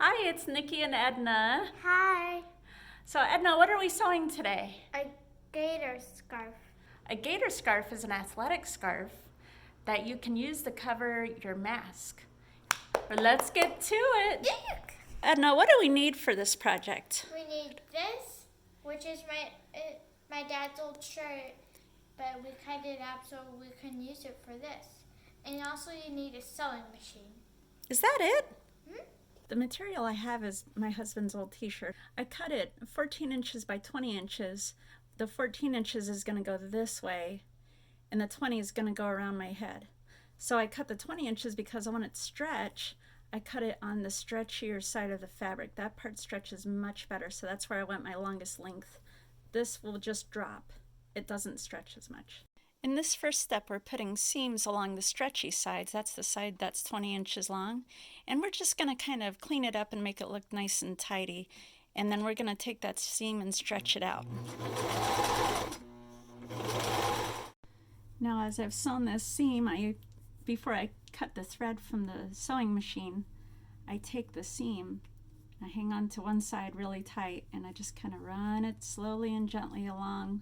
Hi, it's Nikki and Edna. Hi. So Edna, what are we sewing today? A gaiter scarf. A gaiter scarf is an athletic scarf that you can use to cover your mask. But let's get to it. Yuck. Edna, what do we need for this project? We need this, which is my dad's old shirt, but we cut it up so we can use it for this. And also you need a sewing machine. Is that it? Hmm? The material I have is my husband's old t-shirt. I cut it 14 inches by 20 inches. The 14 inches is going to go this way, and the 20 is going to go around my head. So I cut the 20 inches because I want it to stretch. I cut it on the stretchier side of the fabric. That part stretches much better, so that's where I went my longest length. This will just drop. It doesn't stretch as much. In this first step, we're putting seams along the stretchy sides. That's the side that's 20 inches long. And we're just going to kind of clean it up and make it look nice and tidy. And then we're going to take that seam and stretch it out. Now, as I've sewn this seam, before I cut the thread from the sewing machine, I take the seam, I hang on to one side really tight, and I just kind of run it slowly and gently along.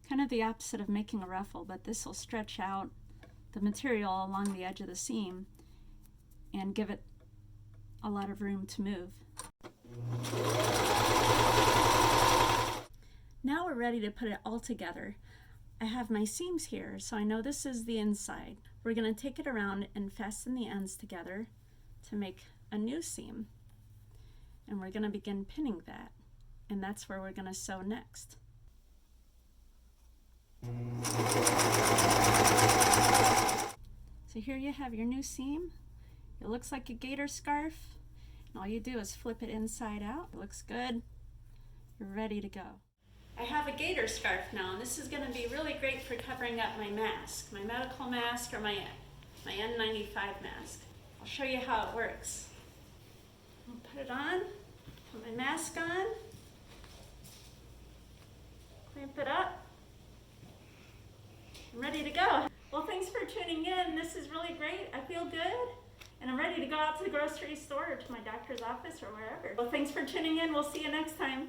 Kind of the opposite of making a ruffle, but this will stretch out the material along the edge of the seam and give it a lot of room to move. Now we're ready to put it all together. I have my seams here, so I know this is the inside. We're going to take it around and fasten the ends together to make a new seam. And we're going to begin pinning that, and that's where we're going to sew next. So here you have your new seam. It looks like a gaiter scarf, and all you do is flip it inside out. It looks good. You're ready to go. I have a gaiter scarf now, and this is going to be really great for covering up my mask, my medical mask or my N95 mask. I'll show you how it works. I'll put it on, put my mask on, clamp it up. I'm ready to go. Well, thanks for tuning in. This is really great. I feel good. And I'm ready to go out to the grocery store or to my doctor's office or wherever. Well, thanks for tuning in. We'll see you next time.